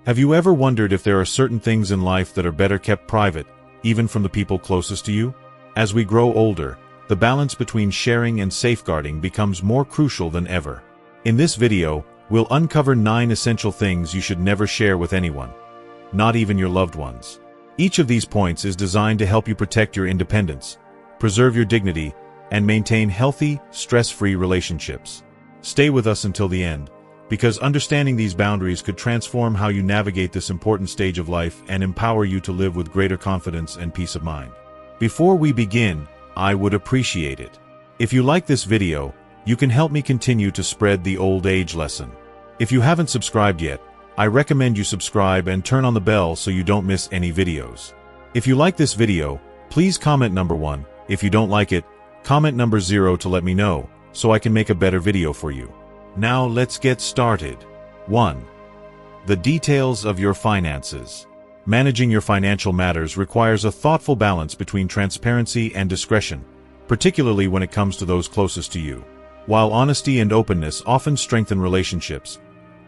Have you ever wondered if there are certain things in life that are better kept private, even from the people closest to you? As we grow older, the balance between sharing and safeguarding becomes more crucial than ever. In this video, we'll uncover 9 essential things you should never share with anyone, not even your loved ones. Each of these points is designed to help you protect your independence, preserve your dignity, and maintain healthy, stress-free relationships. Stay with us until the end, because understanding these boundaries could transform how you navigate this important stage of life and empower you to live with greater confidence and peace of mind. Before we begin, I would appreciate it if you like this video. You can help me continue to spread the old age lesson. If you haven't subscribed yet, I recommend you subscribe and turn on the bell so you don't miss any videos. If you like this video, please comment number 1. If you don't like it, comment number 0 to let me know, so I can make a better video for you. Now let's get started. 1. The details of your finances. Managing your financial matters requires a thoughtful balance between transparency and discretion, particularly when it comes to those closest to you. While honesty and openness often strengthen relationships,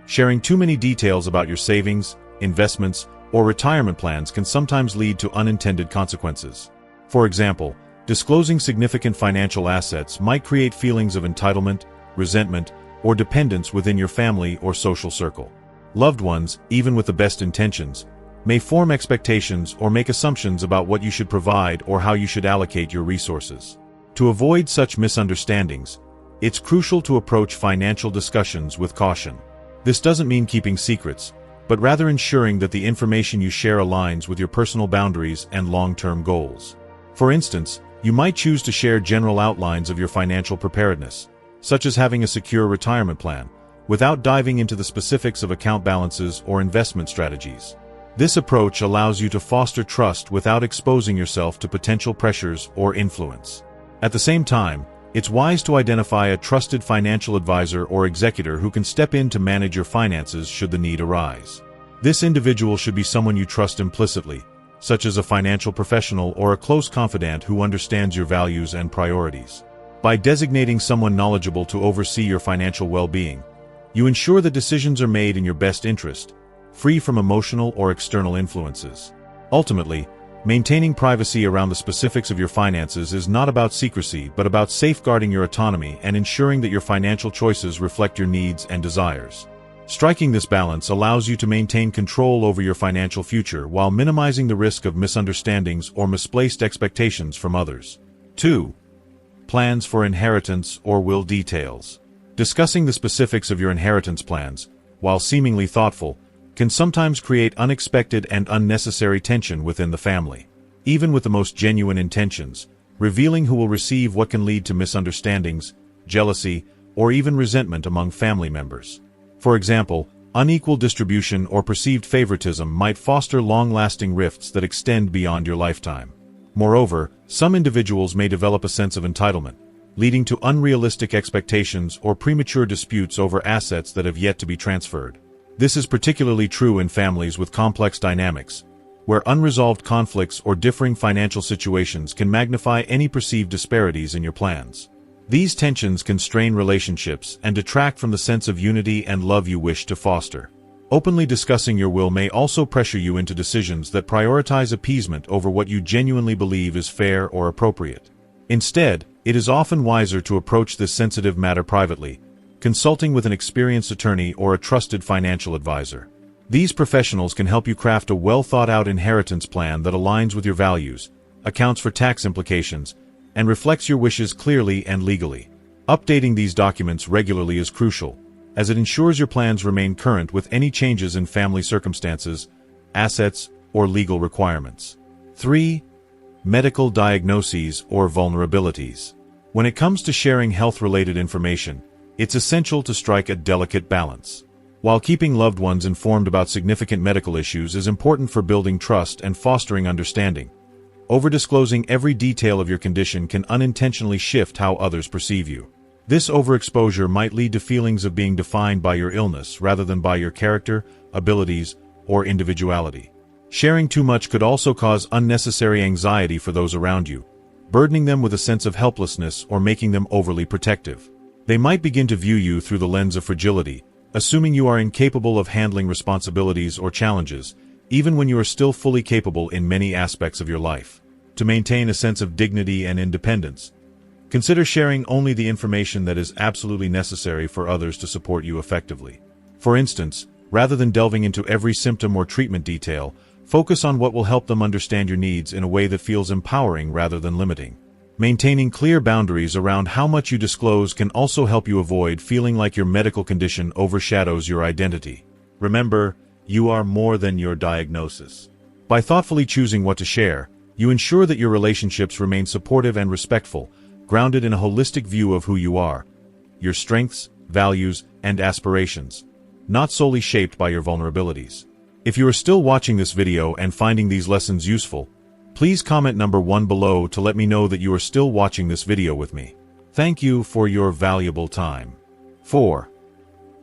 sharing too many details about your savings, investments, or retirement plans can sometimes lead to unintended consequences. For example, disclosing significant financial assets might create feelings of entitlement, resentment, or dependence within your family or social circle. Loved ones, even with the best intentions, may form expectations or make assumptions about what you should provide or how you should allocate your resources. To avoid such misunderstandings, it's crucial to approach financial discussions with caution. This doesn't mean keeping secrets, but rather ensuring that the information you share aligns with your personal boundaries and long-term goals. For instance, you might choose to share general outlines of your financial preparedness, such as having a secure retirement plan, without diving into the specifics of account balances or investment strategies. This approach allows you to foster trust without exposing yourself to potential pressures or influence. At the same time, it's wise to identify a trusted financial advisor or executor who can step in to manage your finances should the need arise. This individual should be someone you trust implicitly, such as a financial professional or a close confidant who understands your values and priorities. By designating someone knowledgeable to oversee your financial well-being, you ensure that decisions are made in your best interest, free from emotional or external influences. Ultimately, maintaining privacy around the specifics of your finances is not about secrecy but about safeguarding your autonomy and ensuring that your financial choices reflect your needs and desires. Striking this balance allows you to maintain control over your financial future while minimizing the risk of misunderstandings or misplaced expectations from others. 2. Plans for inheritance or will details. Discussing the specifics of your inheritance plans, while seemingly thoughtful, can sometimes create unexpected and unnecessary tension within the family. Even with the most genuine intentions, revealing who will receive what can lead to misunderstandings, jealousy, or even resentment among family members. For example, unequal distribution or perceived favoritism might foster long-lasting rifts that extend beyond your lifetime. Moreover, some individuals may develop a sense of entitlement, leading to unrealistic expectations or premature disputes over assets that have yet to be transferred. This is particularly true in families with complex dynamics, where unresolved conflicts or differing financial situations can magnify any perceived disparities in your plans. These tensions can strain relationships and detract from the sense of unity and love you wish to foster. Openly discussing your will may also pressure you into decisions that prioritize appeasement over what you genuinely believe is fair or appropriate. Instead, it is often wiser to approach this sensitive matter privately, consulting with an experienced attorney or a trusted financial advisor. These professionals can help you craft a well-thought-out inheritance plan that aligns with your values, accounts for tax implications, and reflects your wishes clearly and legally. Updating these documents regularly is crucial, as it ensures your plans remain current with any changes in family circumstances, assets, or legal requirements. 3. Medical diagnoses or vulnerabilities. When it comes to sharing health-related information, it's essential to strike a delicate balance. While keeping loved ones informed about significant medical issues is important for building trust and fostering understanding, overdisclosing every detail of your condition can unintentionally shift how others perceive you. This overexposure might lead to feelings of being defined by your illness rather than by your character, abilities, or individuality. Sharing too much could also cause unnecessary anxiety for those around you, burdening them with a sense of helplessness or making them overly protective. They might begin to view you through the lens of fragility, assuming you are incapable of handling responsibilities or challenges, even when you are still fully capable in many aspects of your life. To maintain a sense of dignity and independence, consider sharing only the information that is absolutely necessary for others to support you effectively. For instance, rather than delving into every symptom or treatment detail, focus on what will help them understand your needs in a way that feels empowering rather than limiting. Maintaining clear boundaries around how much you disclose can also help you avoid feeling like your medical condition overshadows your identity. Remember, you are more than your diagnosis. By thoughtfully choosing what to share, you ensure that your relationships remain supportive and respectful, grounded in a holistic view of who you are, your strengths, values, and aspirations, not solely shaped by your vulnerabilities. If you are still watching this video and finding these lessons useful, please comment number 1 below to let me know that you are still watching this video with me. Thank you for your valuable time. 4.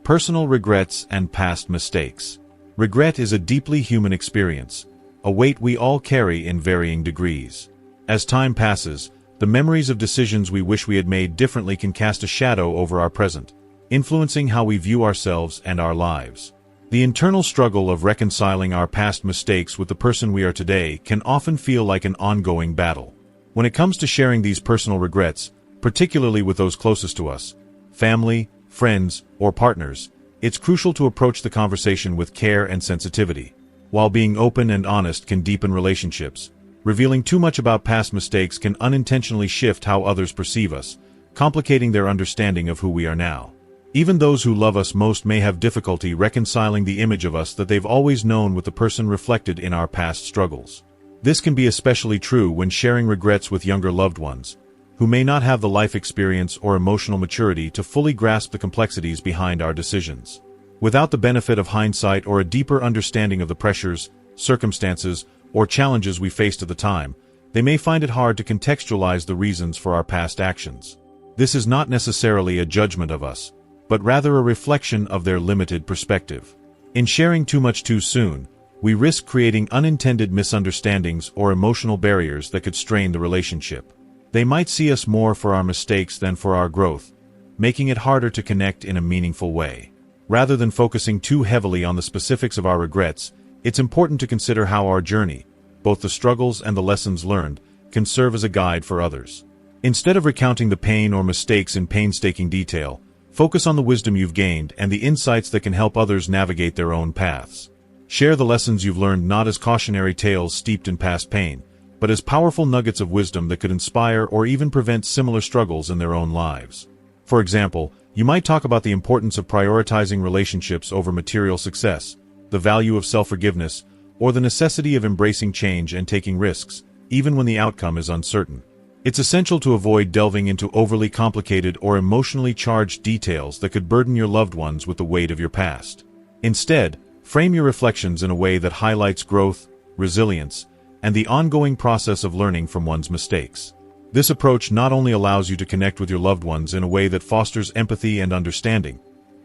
Personal regrets and past mistakes. Regret is a deeply human experience, a weight we all carry in varying degrees. As time passes, the memories of decisions we wish we had made differently can cast a shadow over our present, influencing how we view ourselves and our lives. The internal struggle of reconciling our past mistakes with the person we are today can often feel like an ongoing battle. When it comes to sharing these personal regrets, particularly with those closest to us, family, friends, or partners, it's crucial to approach the conversation with care and sensitivity. While being open and honest can deepen relationships, revealing too much about past mistakes can unintentionally shift how others perceive us, complicating their understanding of who we are now. Even those who love us most may have difficulty reconciling the image of us that they've always known with the person reflected in our past struggles. This can be especially true when sharing regrets with younger loved ones, who may not have the life experience or emotional maturity to fully grasp the complexities behind our decisions. Without the benefit of hindsight or a deeper understanding of the pressures, circumstances, or challenges we faced at the time, they may find it hard to contextualize the reasons for our past actions. This is not necessarily a judgment of us, but rather a reflection of their limited perspective. In sharing too much too soon, we risk creating unintended misunderstandings or emotional barriers that could strain the relationship. They might see us more for our mistakes than for our growth, making it harder to connect in a meaningful way. Rather than focusing too heavily on the specifics of our regrets, it's important to consider how our journey, both the struggles and the lessons learned, can serve as a guide for others. Instead of recounting the pain or mistakes in painstaking detail, focus on the wisdom you've gained and the insights that can help others navigate their own paths. Share the lessons you've learned not as cautionary tales steeped in past pain, but as powerful nuggets of wisdom that could inspire or even prevent similar struggles in their own lives. For example, you might talk about the importance of prioritizing relationships over material success, the value of self-forgiveness, or the necessity of embracing change and taking risks, even when the outcome is uncertain. It's essential to avoid delving into overly complicated or emotionally charged details that could burden your loved ones with the weight of your past. Instead, frame your reflections in a way that highlights growth, resilience, and the ongoing process of learning from one's mistakes. This approach not only allows you to connect with your loved ones in a way that fosters empathy and understanding,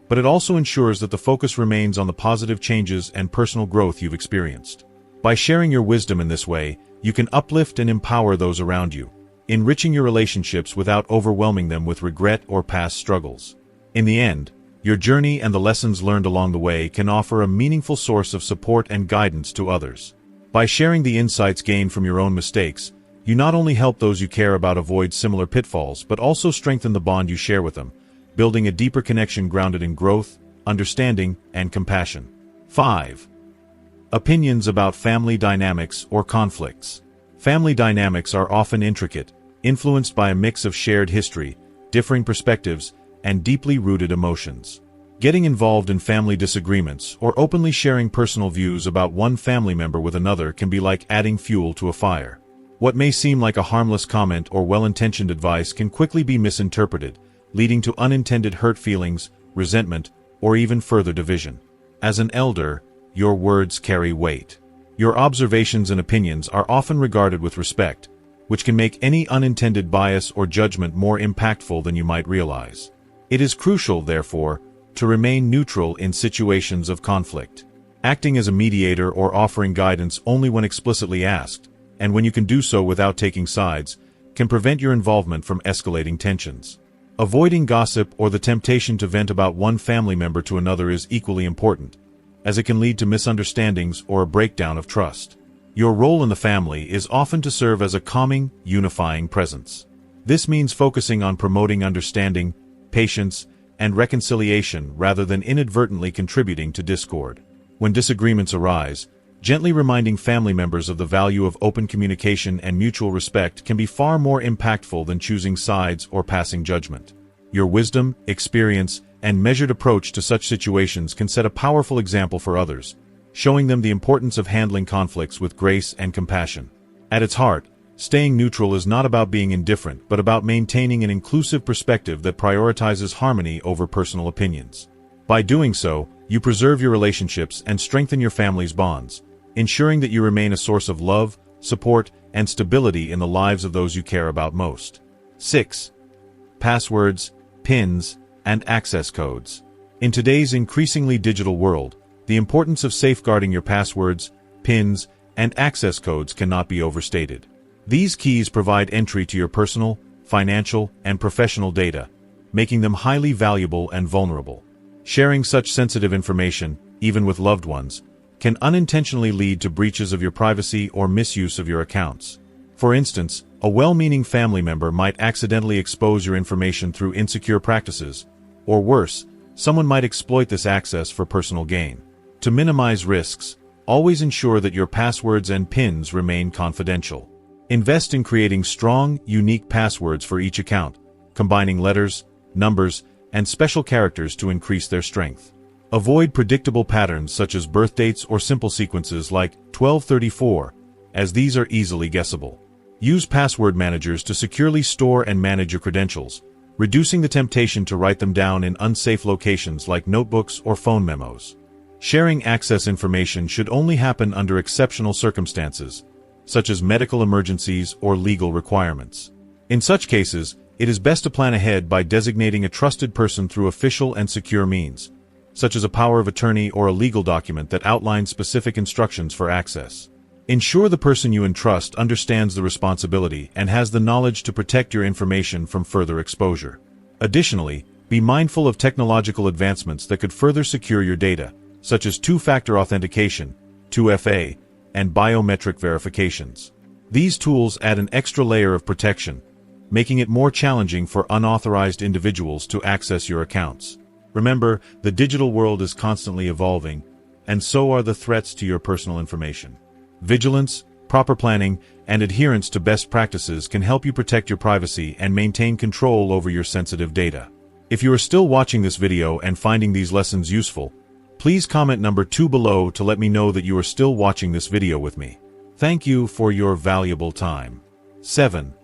but it also ensures that the focus remains on the positive changes and personal growth you've experienced. By sharing your wisdom in this way, you can uplift and empower those around you, enriching your relationships without overwhelming them with regret or past struggles. In the end, your journey and the lessons learned along the way can offer a meaningful source of support and guidance to others. By sharing the insights gained from your own mistakes, you not only help those you care about avoid similar pitfalls but also strengthen the bond you share with them, building a deeper connection grounded in growth, understanding, and compassion. 5. Opinions about family dynamics or conflicts. Family dynamics are often intricate, influenced by a mix of shared history, differing perspectives, and deeply rooted emotions. Getting involved in family disagreements or openly sharing personal views about one family member with another can be like adding fuel to a fire. What may seem like a harmless comment or well-intentioned advice can quickly be misinterpreted, leading to unintended hurt feelings, resentment, or even further division. As an elder, your words carry weight. Your observations and opinions are often regarded with respect, which can make any unintended bias or judgment more impactful than you might realize. It is crucial, therefore, to remain neutral in situations of conflict. Acting as a mediator or offering guidance only when explicitly asked, and when you can do so without taking sides, can prevent your involvement from escalating tensions. Avoiding gossip or the temptation to vent about one family member to another is equally important, as it can lead to misunderstandings or a breakdown of trust. Your role in the family is often to serve as a calming, unifying presence. This means focusing on promoting understanding, patience, and reconciliation rather than inadvertently contributing to discord. When disagreements arise, gently reminding family members of the value of open communication and mutual respect can be far more impactful than choosing sides or passing judgment. Your wisdom, experience, and measured approach to such situations can set a powerful example for others, showing them the importance of handling conflicts with grace and compassion. At its heart, staying neutral is not about being indifferent, but about maintaining an inclusive perspective that prioritizes harmony over personal opinions. By doing so, you preserve your relationships and strengthen your family's bonds, ensuring that you remain a source of love, support, and stability in the lives of those you care about most. 6. Passwords, PINs, and access codes. In today's increasingly digital world, the importance of safeguarding your passwords, PINs, and access codes cannot be overstated. These keys provide entry to your personal, financial, and professional data, making them highly valuable and vulnerable. Sharing such sensitive information, even with loved ones, can unintentionally lead to breaches of your privacy or misuse of your accounts. For instance, a well-meaning family member might accidentally expose your information through insecure practices, or worse, someone might exploit this access for personal gain. To minimize risks, always ensure that your passwords and PINs remain confidential. Invest in creating strong, unique passwords for each account, combining letters, numbers, and special characters to increase their strength. Avoid predictable patterns such as birth dates or simple sequences like 1234, as these are easily guessable. Use password managers to securely store and manage your credentials, reducing the temptation to write them down in unsafe locations like notebooks or phone memos. Sharing access information should only happen under exceptional circumstances, such as medical emergencies or legal requirements. In such cases, it is best to plan ahead by designating a trusted person through official and secure means, such as a power of attorney or a legal document that outlines specific instructions for access. Ensure the person you entrust understands the responsibility and has the knowledge to protect your information from further exposure. Additionally, be mindful of technological advancements that could further secure your data, such as two-factor authentication, 2FA, and biometric verifications. These tools add an extra layer of protection, making it more challenging for unauthorized individuals to access your accounts. Remember, the digital world is constantly evolving, and so are the threats to your personal information. Vigilance, proper planning, and adherence to best practices can help you protect your privacy and maintain control over your sensitive data. If you are still watching this video and finding these lessons useful, please comment number 2 below to let me know that you are still watching this video with me. Thank you for your valuable time. 7.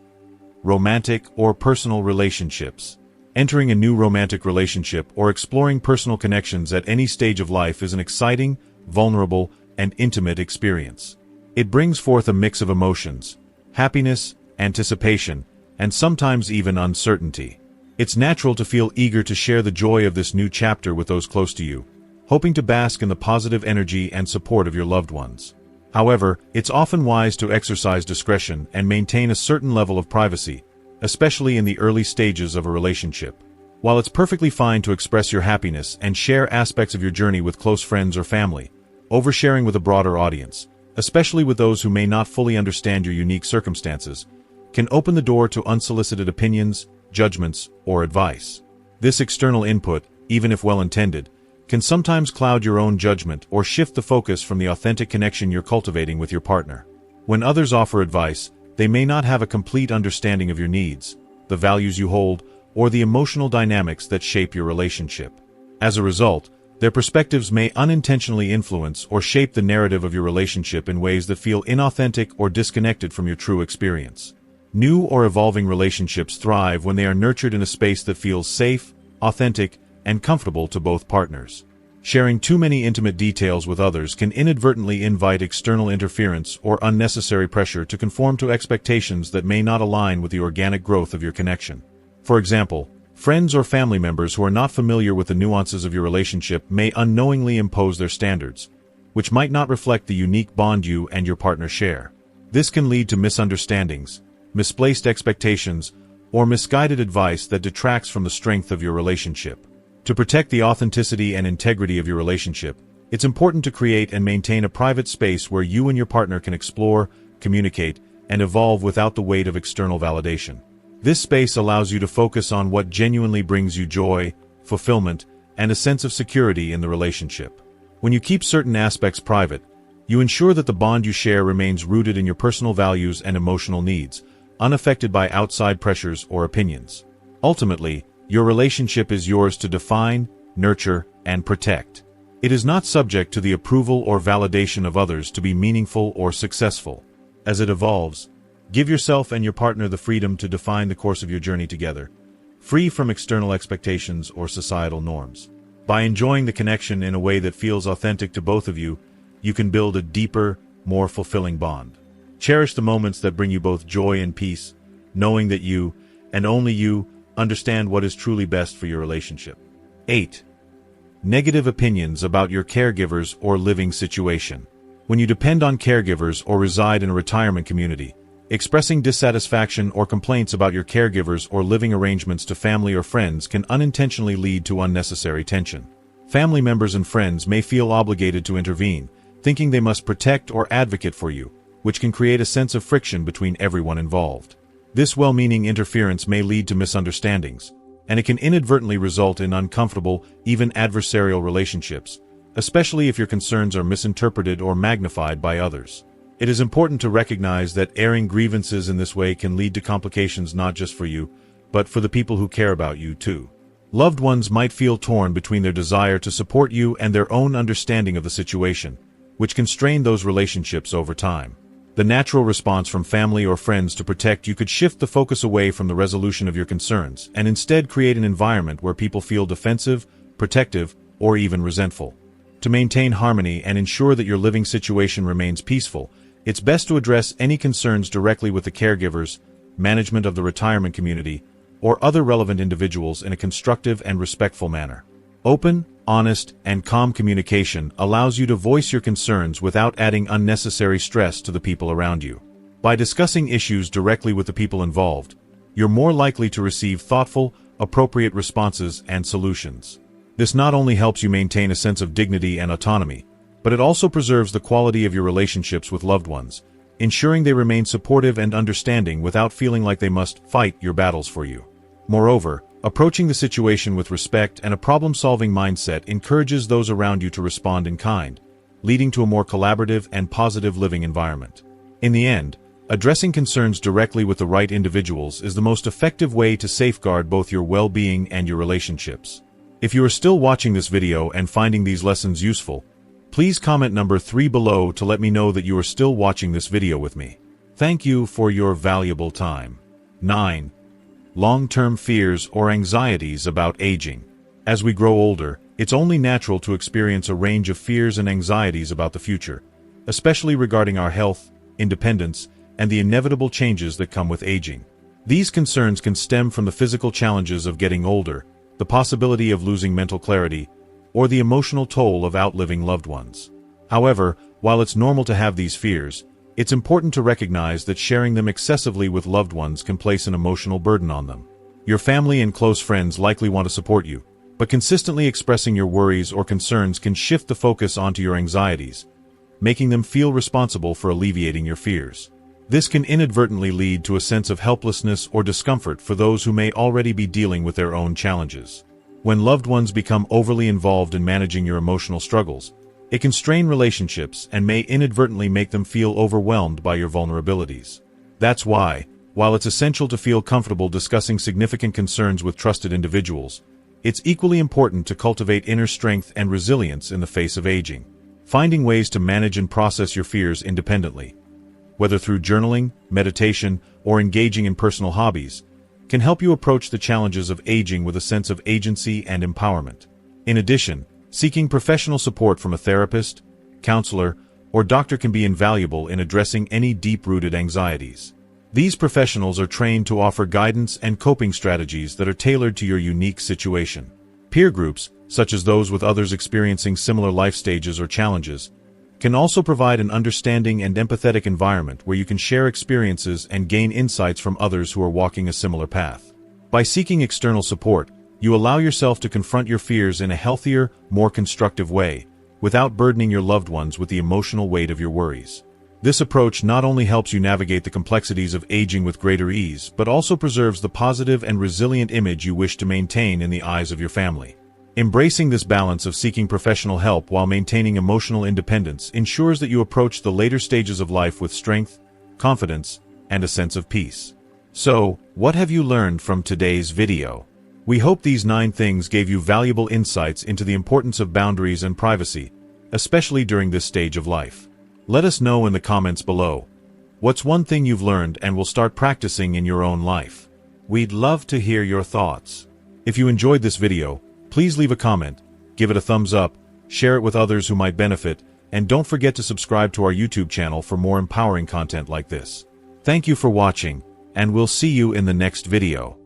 Romantic or personal relationships. Entering a new romantic relationship or exploring personal connections at any stage of life is an exciting, vulnerable, and intimate experience. It brings forth a mix of emotions, happiness, anticipation, and sometimes even uncertainty. It's natural to feel eager to share the joy of this new chapter with those close to you, hoping to bask in the positive energy and support of your loved ones. However, it's often wise to exercise discretion and maintain a certain level of privacy, especially in the early stages of a relationship. While it's perfectly fine to express your happiness and share aspects of your journey with close friends or family, oversharing with a broader audience, especially with those who may not fully understand your unique circumstances, can open the door to unsolicited opinions, judgments, or advice. This external input, even if well-intended, can sometimes cloud your own judgment or shift the focus from the authentic connection you're cultivating with your partner. When others offer advice, they may not have a complete understanding of your needs, the values you hold, or the emotional dynamics that shape your relationship. As a result, their perspectives may unintentionally influence or shape the narrative of your relationship in ways that feel inauthentic or disconnected from your true experience. New or evolving relationships thrive when they are nurtured in a space that feels safe, authentic, and comfortable to both partners. Sharing too many intimate details with others can inadvertently invite external interference or unnecessary pressure to conform to expectations that may not align with the organic growth of your connection. For example, friends or family members who are not familiar with the nuances of your relationship may unknowingly impose their standards, which might not reflect the unique bond you and your partner share. This can lead to misunderstandings, misplaced expectations, or misguided advice that detracts from the strength of your relationship. To protect the authenticity and integrity of your relationship, it's important to create and maintain a private space where you and your partner can explore, communicate, and evolve without the weight of external validation. This space allows you to focus on what genuinely brings you joy, fulfillment, and a sense of security in the relationship. When you keep certain aspects private, you ensure that the bond you share remains rooted in your personal values and emotional needs, unaffected by outside pressures or opinions. Ultimately, your relationship is yours to define, nurture, and protect. It is not subject to the approval or validation of others to be meaningful or successful. As it evolves, give yourself and your partner the freedom to define the course of your journey together, free from external expectations or societal norms. By enjoying the connection in a way that feels authentic to both of you, you can build a deeper, more fulfilling bond. Cherish the moments that bring you both joy and peace, knowing that you, and only you, understand what is truly best for your relationship. 8. Negative opinions about your caregivers or living situation. When you depend on caregivers or reside in a retirement community, expressing dissatisfaction or complaints about your caregivers or living arrangements to family or friends can unintentionally lead to unnecessary tension. Family members and friends may feel obligated to intervene, thinking they must protect or advocate for you, which can create a sense of friction between everyone involved. This well-meaning interference may lead to misunderstandings, and it can inadvertently result in uncomfortable, even adversarial relationships, especially if your concerns are misinterpreted or magnified by others. It is important to recognize that airing grievances in this way can lead to complications not just for you, but for the people who care about you too. Loved ones might feel torn between their desire to support you and their own understanding of the situation, which can strain those relationships over time. The natural response from family or friends to protect you could shift the focus away from the resolution of your concerns and instead create an environment where people feel defensive, protective, or even resentful. To maintain harmony and ensure that your living situation remains peaceful, it's best to address any concerns directly with the caregivers, management of the retirement community, or other relevant individuals in a constructive and respectful manner. Open, honest, and calm communication allows you to voice your concerns without adding unnecessary stress to the people around you. By discussing issues directly with the people involved, you're more likely to receive thoughtful, appropriate responses and solutions. This not only helps you maintain a sense of dignity and autonomy, but it also preserves the quality of your relationships with loved ones, ensuring they remain supportive and understanding without feeling like they must fight your battles for you. Moreover, approaching the situation with respect and a problem-solving mindset encourages those around you to respond in kind, leading to a more collaborative and positive living environment. In the end, addressing concerns directly with the right individuals is the most effective way to safeguard both your well-being and your relationships. If you are still watching this video and finding these lessons useful, please comment number 3 below to let me know that you are still watching this video with me. Thank you for your valuable time. 9. Long-term fears or anxieties about aging. As we grow older, it's only natural to experience a range of fears and anxieties about the future, especially regarding our health, independence, and the inevitable changes that come with aging. These concerns can stem from the physical challenges of getting older, the possibility of losing mental clarity, or the emotional toll of outliving loved ones. However, while it's normal to have these fears, it's important to recognize that sharing them excessively with loved ones can place an emotional burden on them. Your family and close friends likely want to support you, but consistently expressing your worries or concerns can shift the focus onto your anxieties, making them feel responsible for alleviating your fears. This can inadvertently lead to a sense of helplessness or discomfort for those who may already be dealing with their own challenges. When loved ones become overly involved in managing your emotional struggles, it can strain relationships and may inadvertently make them feel overwhelmed by your vulnerabilities. That's why, while it's essential to feel comfortable discussing significant concerns with trusted individuals, it's equally important to cultivate inner strength and resilience in the face of aging. Finding ways to manage and process your fears independently, whether through journaling, meditation, or engaging in personal hobbies, can help you approach the challenges of aging with a sense of agency and empowerment. In addition, seeking professional support from a therapist, counselor, or doctor can be invaluable in addressing any deep-rooted anxieties. These professionals are trained to offer guidance and coping strategies that are tailored to your unique situation. Peer groups, such as those with others experiencing similar life stages or challenges, can also provide an understanding and empathetic environment where you can share experiences and gain insights from others who are walking a similar path. By seeking external support, you allow yourself to confront your fears in a healthier, more constructive way, without burdening your loved ones with the emotional weight of your worries. This approach not only helps you navigate the complexities of aging with greater ease, but also preserves the positive and resilient image you wish to maintain in the eyes of your family. Embracing this balance of seeking professional help while maintaining emotional independence ensures that you approach the later stages of life with strength, confidence, and a sense of peace. So, what have you learned from today's video? We hope these 9 things gave you valuable insights into the importance of boundaries and privacy, especially during this stage of life. Let us know in the comments below. What's one thing you've learned and will start practicing in your own life? We'd love to hear your thoughts. If you enjoyed this video, please leave a comment, give it a thumbs up, share it with others who might benefit, and don't forget to subscribe to our YouTube channel for more empowering content like this. Thank you for watching, and we'll see you in the next video.